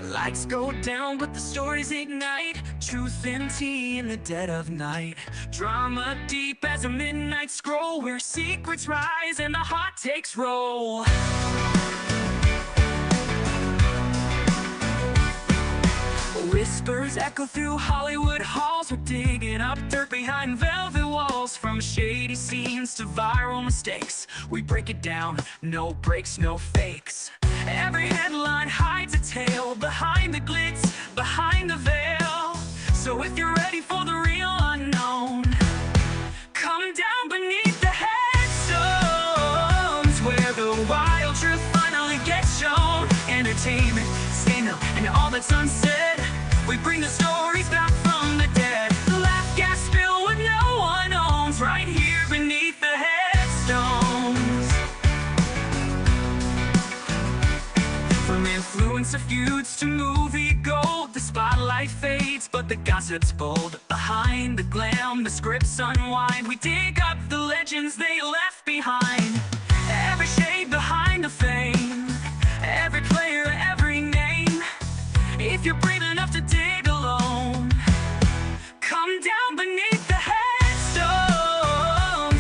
Lights go down, but the stories ignite. Truth and tea in the dead of night. Drama deep as a midnight scroll, where secrets rise and the hot takes roll. Whispers echo through Hollywood halls. We're digging up dirt behind velvet walls. From shady scenes to viral mistakes, we break it down, no breaks, no fakes. Every headline hides a tale, behind the glitz, behind the veil. So if you're ready for the real unknown, come down beneath the headstones, where the wild truth finally gets shown. Entertainment, scandal, and all that's unsaid. We bring the stories back from the dead. Laugh, gas, spill what no one owns, right here beneath the headstones. From influencer feuds to movie gold, the spotlight fades, but the gossip's bold. Behind the glam, the scripts unwind. We dig up the legends they left behind. Every shade behind the fame, every player, every name. If you're brave enough to dig alone, come down beneath the headstones,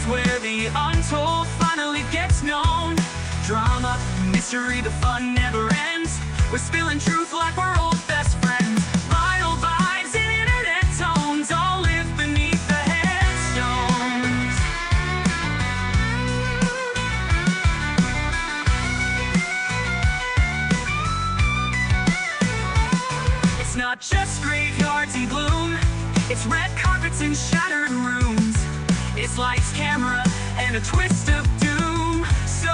where the untold finally gets known. Drama, mystery, the fun never ends. We're spilling truth like we're old best friends. Vital vibes and internet tones all live beneath the headstones. It's not just graveyards and gloom, it's red carpets and shattered rooms. It's lights, camera, and a twist of doom. So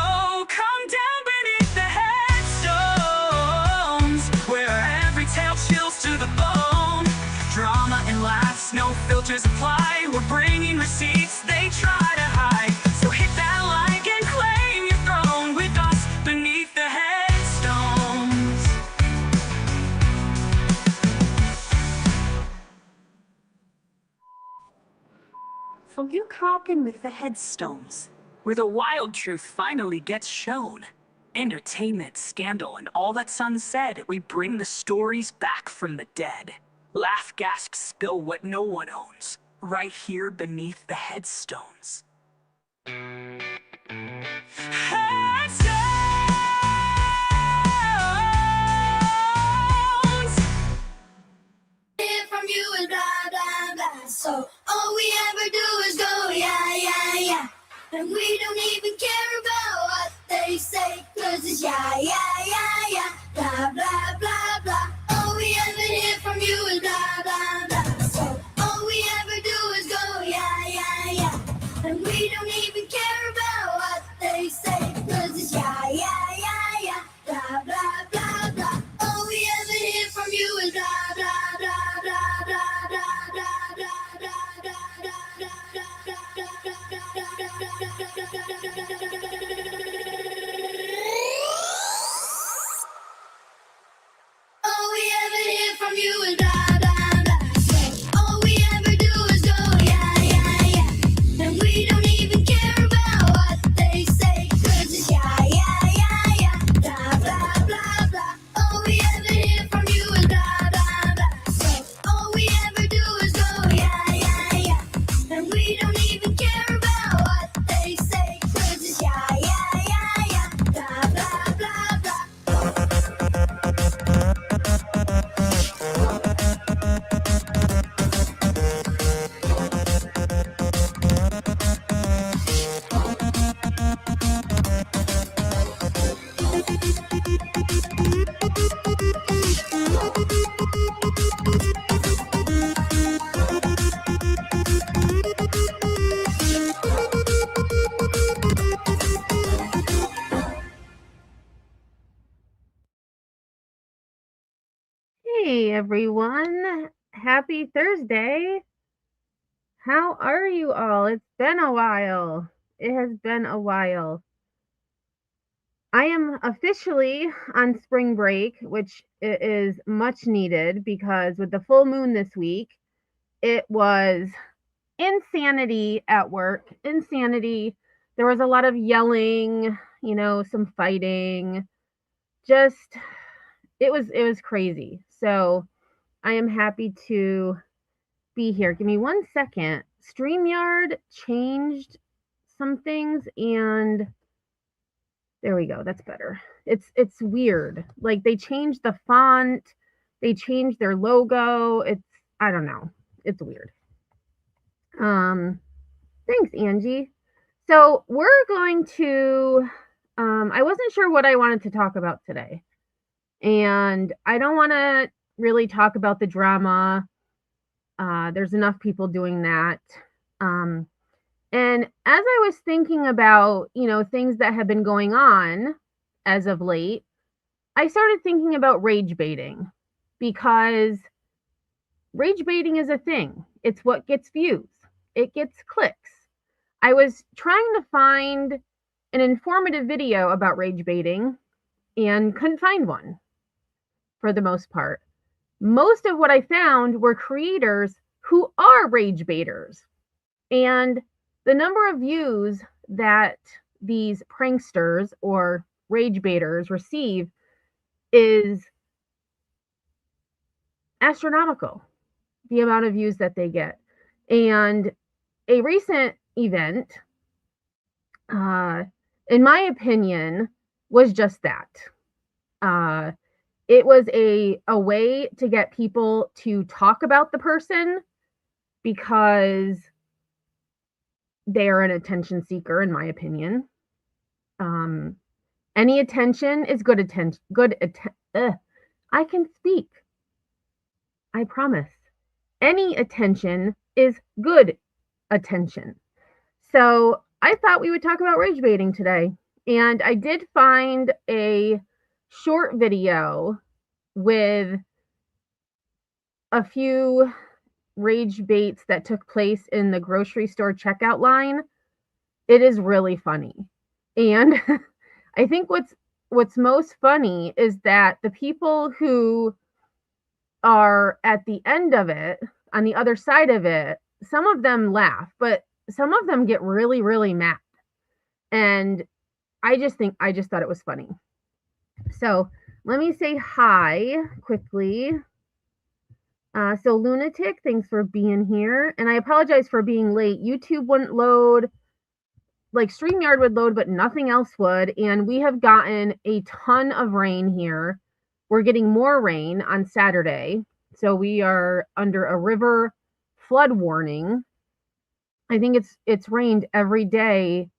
come down beneath the headstones, where every tale chills to the bone. Drama and laughs, no filters apply. We're bringing receipts they try to hide. So hit that like and claim your throne with us beneath the headstones. So you cracking with the headstones, where the wild truth finally gets shown. Entertainment, scandal, and all that's unsaid. We bring the stories back from the dead. Laugh, gasp, spill what no one owns, right here beneath the headstones. Headstones! Hear from you is blah, blah, blah. So all we ever do is go, yeah, yeah, yeah. And we don't even care about what they say, 'cause it's yeah, yeah, yeah, yeah. Blah, blah, blah, blah. All we ever hear from you is blah, blah, blah. So all we ever do is go, yeah, yeah, yeah. And we don't even care about what they say, 'cause it's yeah, yeah, yeah, yeah. Blah, blah, blah, blah. All we ever hear from you is blah, blah, blah, blah, blah, blah, blah, blah, blah, blah, all we ever hear from you is blah, blah, blah. So all we ever do is go, yeah, yeah, yeah. And we don't even care about what they say, 'cause it's yeah, yeah, yeah, yeah. Blah, blah, blah, blah. All we ever hear from you is blah, blah, blah. So all we ever do is go, yeah, yeah, yeah. And we don't even care about what they say, 'cause it's yeah, yeah, yeah, yeah. Blah, blah, blah, blah. Hey everyone, happy Thursday. How are you all? It's been a while. It has been a while. I am officially on spring break, which is much needed because with the full moon this week, it was insanity at work. Insanity. There was a lot of yelling, some fighting. just it was crazy. So I am happy to be here. Give me 1 second. StreamYard changed some things and there we go. That's better. It's weird. Like they changed the font, they changed their logo. I don't know. It's weird. Thanks, Angie. So we're going to I wasn't sure what I wanted to talk about today. And I don't want to really talk about the drama. There's enough people doing that. And as I was thinking about, things that have been going on as of late, I started thinking about rage baiting because rage baiting is a thing. It's what gets views. It gets clicks. I was trying to find an informative video about rage baiting and couldn't find one for the most part. Most of what I found were creators who are rage baiters. And the number of views that these pranksters or rage baiters receive is astronomical, the amount of views that they get. And a recent event, in my opinion, was just that. It was a way to get people to talk about the person because they are an attention seeker, in my opinion. Any attention is good attention. I can speak. I promise. Any attention is good attention. So I thought we would talk about rage baiting today. And I did find a short video with a few rage baits that took place in the grocery store checkout line. It is really funny. And I think what's most funny is that the people who are at the end of it, on the other side of it, some of them laugh, but some of them get really, really mad. And I just thought it was funny. So let me say hi quickly. So Lunatic, thanks for being here. And I apologize for being late. YouTube wouldn't load. Like StreamYard would load, but nothing else would. And we have gotten a ton of rain here. We're getting more rain on Saturday. So we are under a river flood warning. I think it's rained every day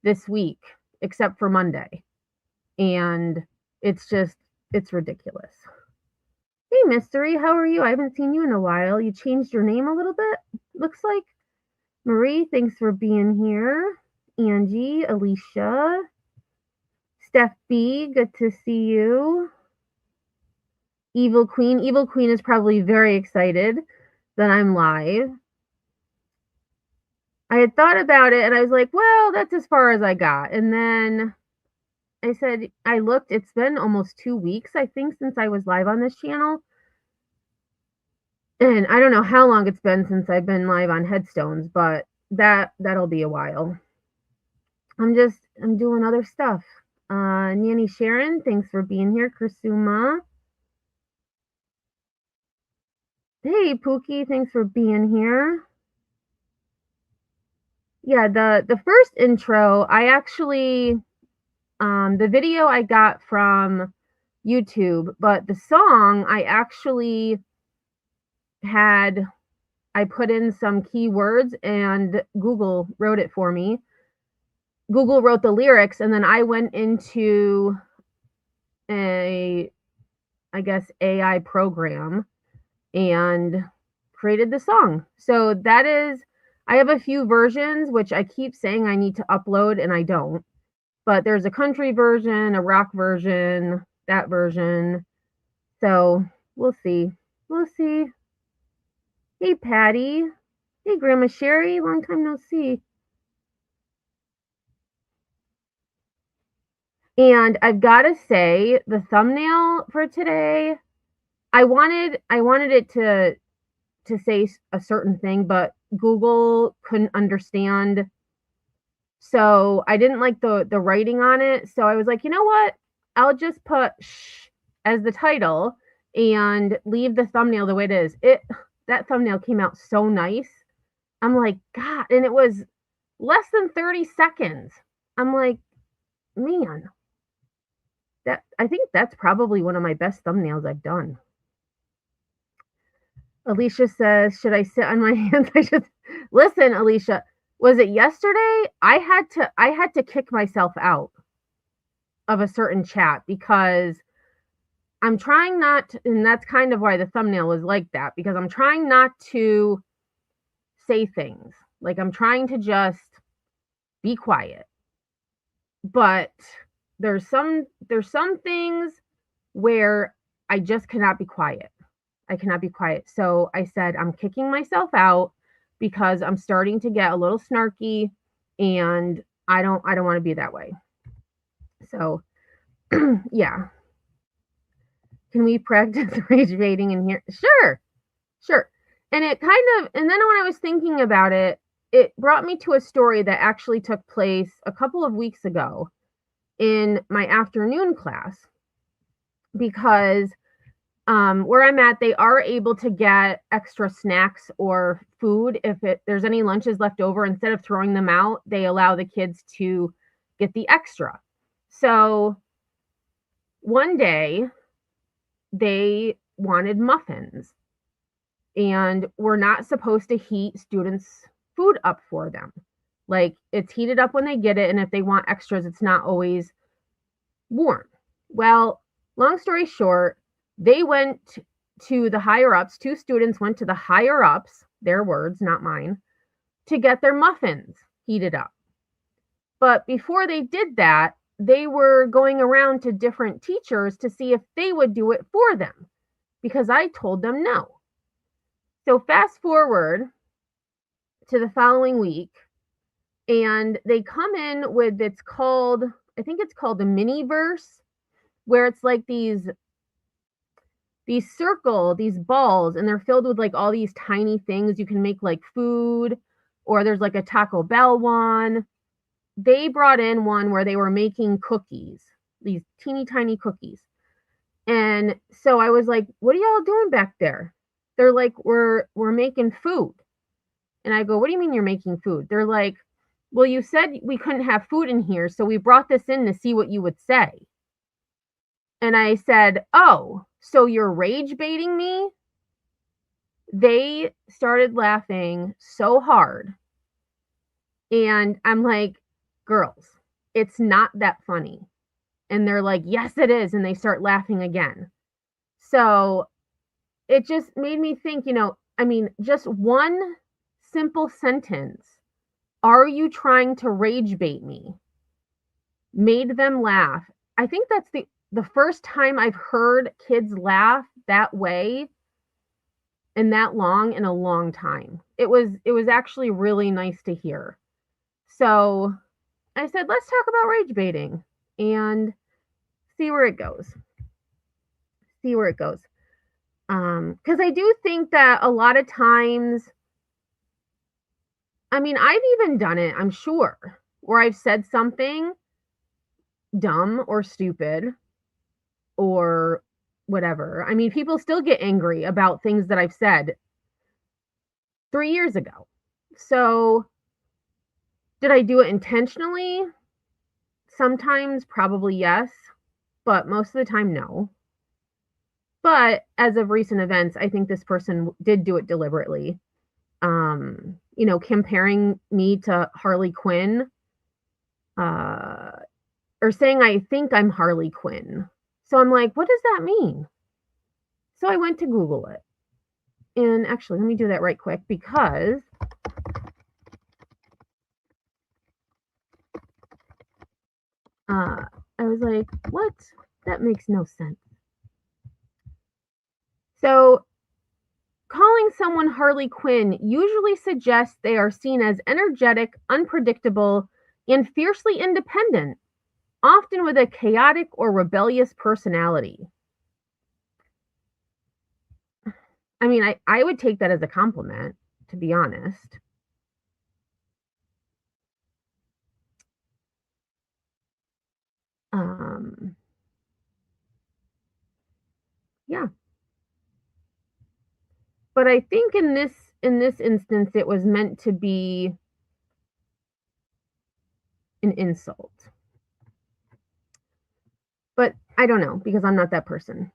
this week, except for Monday. And it's ridiculous. Hey, Mystery, how are you? I haven't seen you in a while. You changed your name a little bit, looks like. Marie, thanks for being here. Angie, Alicia, Steph B, good to see you. Evil Queen is probably very excited that I'm live. I had thought about it and I was like, well, that's as far as I got. And then I said, I looked, it's been almost 2 weeks, I think, since I was live on this channel. And I don't know how long it's been since I've been live on Headstones, but that'll be a while. I'm doing other stuff. Nanny Sharon, thanks for being here. Kursuma. Hey, Pookie, thanks for being here. Yeah, the first intro, I actually, the video I got from YouTube, but the song I actually I put in some keywords and Google wrote it for me. Google wrote the lyrics and then I went into I guess, AI program and created the song. So I have a few versions, which I keep saying I need to upload and I don't. But there's a country version, a rock version, that version. So we'll see. Hey, Patty. Hey, Grandma Sherry. Long time no see. And I've got to say, the thumbnail for today, I wanted it to say a certain thing, but Google couldn't understand. So I didn't like the writing on it. So I was like, you know what? I'll just put shh as the title and leave the thumbnail the way it is. That thumbnail came out so nice. I'm like, God, and it was less than 30 seconds. I'm like, man, I think that's probably one of my best thumbnails I've done. Alicia says, should I sit on my hands? I should listen, Alicia. Was it yesterday? I had to kick myself out of a certain chat because I'm trying not to, and that's kind of why the thumbnail was like that, because I'm trying not to say things. Like I'm trying to just be quiet. But there's some things where I just cannot be quiet. I cannot be quiet. So I said I'm kicking myself out because I'm starting to get a little snarky and I don't want to be that way. So yeah. Can we practice rage baiting in here? Sure. Sure. And it kind of, and then when I was thinking about it, it brought me to a story that actually took place a couple of weeks ago in my afternoon class because where I'm at, they are able to get extra snacks or food if there's any lunches left over. Instead of throwing them out, they allow the kids to get the extra. So one day they wanted muffins, and we're not supposed to heat students' food up for them. Like it's heated up when they get it, and if they want extras, it's not always warm. Well, long story short, they went to the higher ups. Two students went to the higher ups, their words, not mine, to get their muffins heated up. But before they did that, they were going around to different teachers to see if they would do it for them because I told them no. So fast forward to the following week, and they come in with I think it's called the mini verse, where it's like these these balls, and they're filled with like all these tiny things you can make like food, or there's like a Taco Bell one. They brought in one where they were making cookies, these teeny tiny cookies. And so I was like, what are y'all doing back there? They're like, we're making food. And I go, what do you mean you're making food? They're like, well, you said we couldn't have food in here, so we brought this in to see what you would say. And I said, oh, so you're rage baiting me? They started laughing so hard. And I'm like, girls, it's not that funny. And they're like, yes, it is. And they start laughing again. So it just made me think, I mean, just one simple sentence, are you trying to rage bait me? Made them laugh. I think that's the first time I've heard kids laugh that way and that long in a long time. It was actually really nice to hear. So I said, let's talk about rage baiting and see where it goes. See where it goes. Because I do think that a lot of times, I mean, I've even done it, I'm sure, where I've said something dumb or stupid or whatever. I mean, people still get angry about things that I've said 3 years ago. So, did I do it intentionally? Sometimes, probably yes, but most of the time, no. But as of recent events, I think this person did do it deliberately. Comparing me to Harley Quinn, or saying I think I'm Harley Quinn. So I'm like, what does that mean? So I went to Google it. And actually, let me do that right quick because I was like, what? That makes no sense. So calling someone Harley Quinn usually suggests they are seen as energetic, unpredictable, and fiercely independent, often with a chaotic or rebellious personality. I mean, I would take that as a compliment, to be honest. But I think in this instance, it was meant to be an insult. But I don't know, because I'm not that person.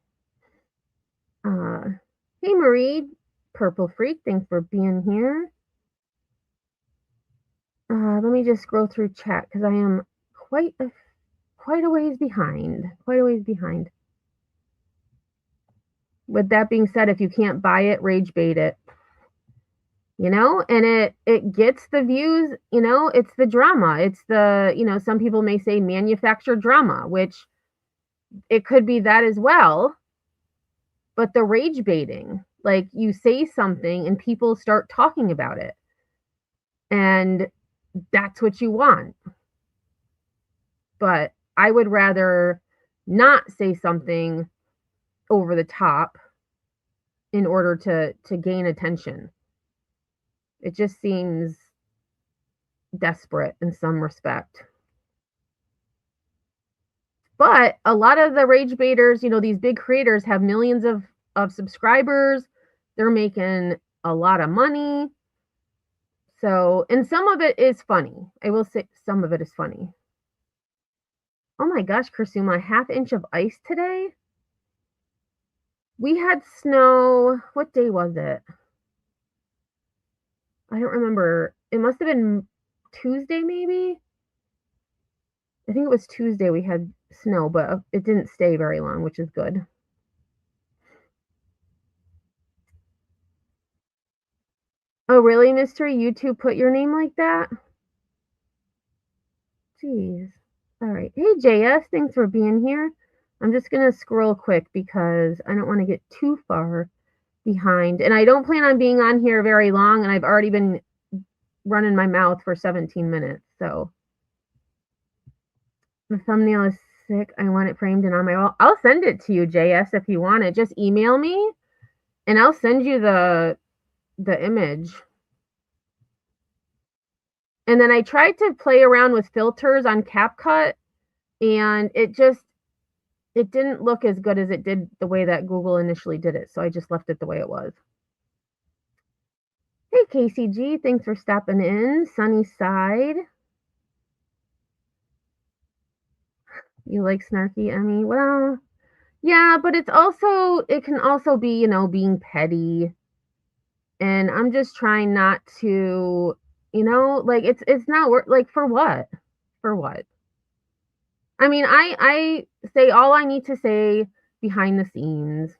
Hey, Marie, Purple Freak, thanks for being here. Let me just scroll through chat, because I am quite a ways behind. With that being said, if you can't buy it, rage bait it. And it gets the views, it's the drama. It's the, some people may say manufactured drama, which it could be that as well. But the rage baiting, like you say something and people start talking about it. And that's what you want. But I would rather not say something over the top in order to gain attention. It just seems desperate in some respect. But a lot of the rage baiters, these big creators have millions of subscribers. They're making a lot of money. So, and some of it is funny. I will say some of it is funny. Oh my gosh, Kursuma, 1/2 inch of ice today? We had snow. What day was it? I don't remember. It must have been Tuesday, maybe? I think it was Tuesday we had snow, but it didn't stay very long, which is good. Oh, really, Mystery? YouTube put your name like that? Jeez. All right. Hey, JS, thanks for being here. I'm just going to scroll quick because I don't want to get too far behind. And I don't plan on being on here very long, and I've already been running my mouth for 17 minutes. So the thumbnail is sick. I want it framed and on my wall. I'll send it to you, JS, if you want it. Just email me, and I'll send you the image. And then I tried to play around with filters on CapCut, and it didn't look as good as it did the way that Google initially did it. So I just left it the way it was. Hey, KCG, thanks for stopping in. Sunny side. You like snarky, Emmy? Well, yeah, but it can also be, being petty. And I'm just trying not to, like it's not work. Like for what? For what? I mean, I say all I need to say behind the scenes,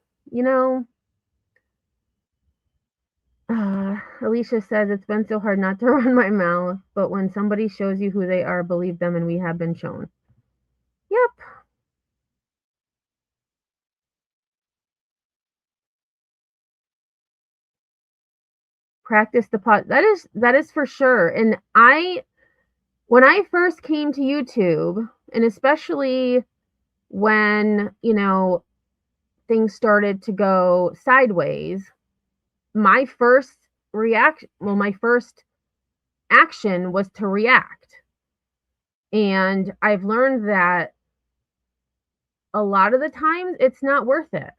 Alicia says it's been so hard not to run my mouth, but when somebody shows you who they are, believe them, and we have been shown. Yep. Practice the pot. That is for sure. And when I first came to YouTube, and especially when, things started to go sideways, my first action was to react. And I've learned that a lot of the times it's not worth it.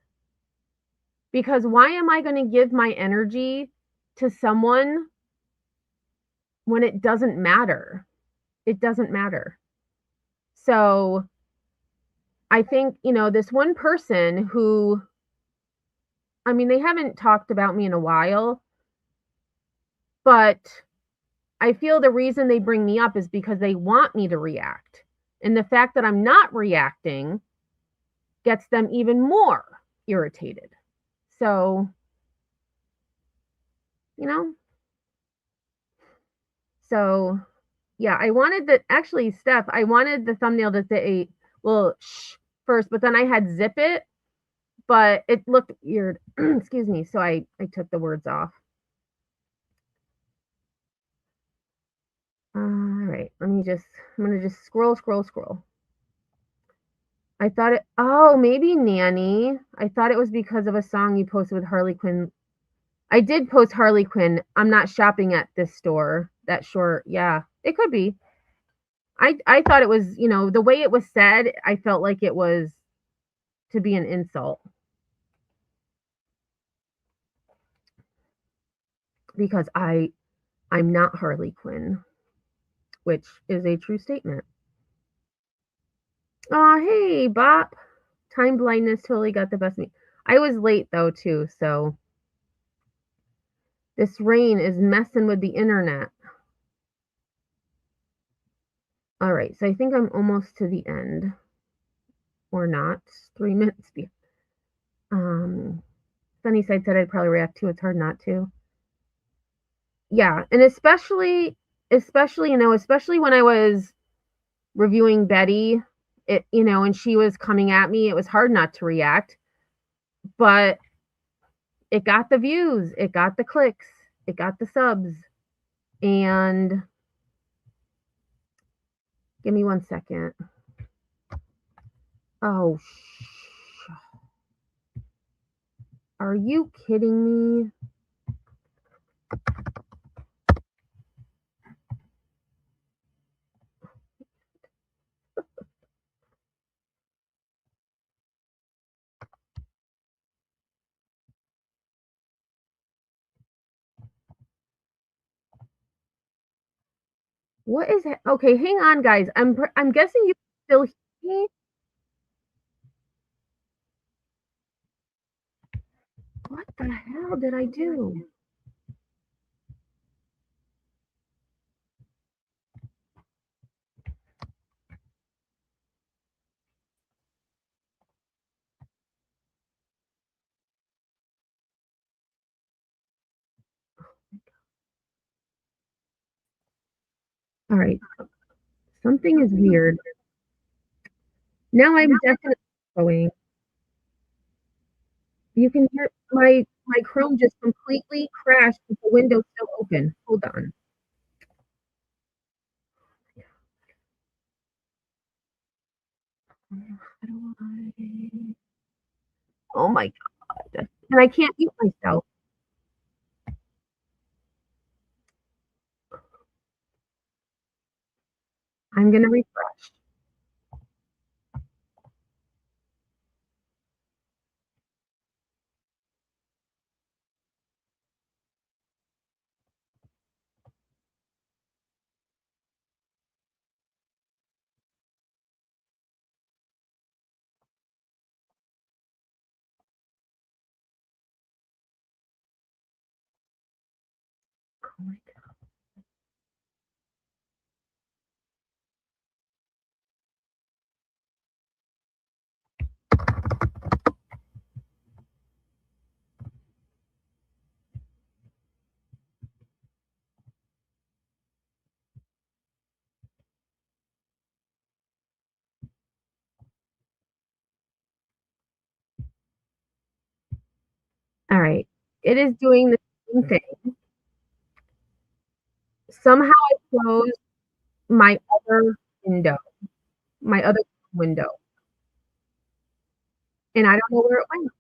Because why am I going to give my energy to someone when it doesn't matter? It doesn't matter. So I think, this one person who, I mean, they haven't talked about me in a while, but I feel the reason they bring me up is because they want me to react. And the fact that I'm not reacting gets them even more irritated. So, so yeah, I wanted Steph, I wanted the thumbnail to say, well, shh first, but then I had zip it, but it looked weird. Excuse me. So I took the words off. All right, I'm going to just scroll. I thought maybe Nanny. I thought it was because of a song you posted with Harley Quinn. I did post Harley Quinn. I'm not shopping at this store. That short. Yeah, it could be. I thought it was, the way it was said, I felt like it was to be an insult. because I'm not Harley Quinn, which is a true statement. Aw, hey, Bop. Time blindness totally got the best of me. I was late though too, so this rain is messing with the internet. All right, so I think I'm almost to the end, or not. 3 minutes. Sunnyside said I'd probably react to. It's hard not to. Yeah, and especially especially when I was reviewing Betty, and she was coming at me. It was hard not to react, but it got the views, it got the clicks, it got the subs, and give me 1 second. Oh, are you kidding me? What is it? Okay, hang on, guys. I'm guessing you still hear me. What the hell did I do? All right, something is weird. Now I'm definitely going. You can hear my Chrome just completely crashed with the window still open. Hold on. How do I? Oh my god. And I can't mute myself. I'm gonna refresh. Oh my god. All right. It is doing the same thing. Somehow I closed my other window, my other window, and I don't know where it went.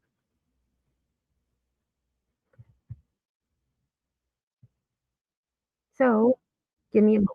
So give me a moment.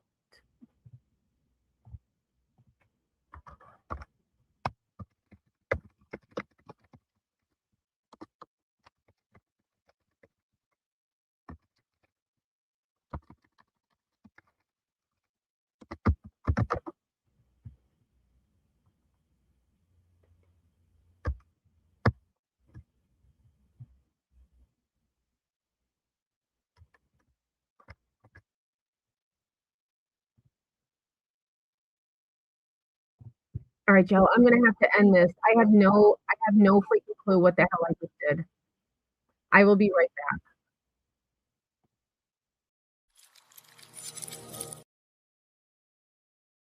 All right, Joe, I'm gonna have to end this. I have no freaking clue what the hell I just did. I will be right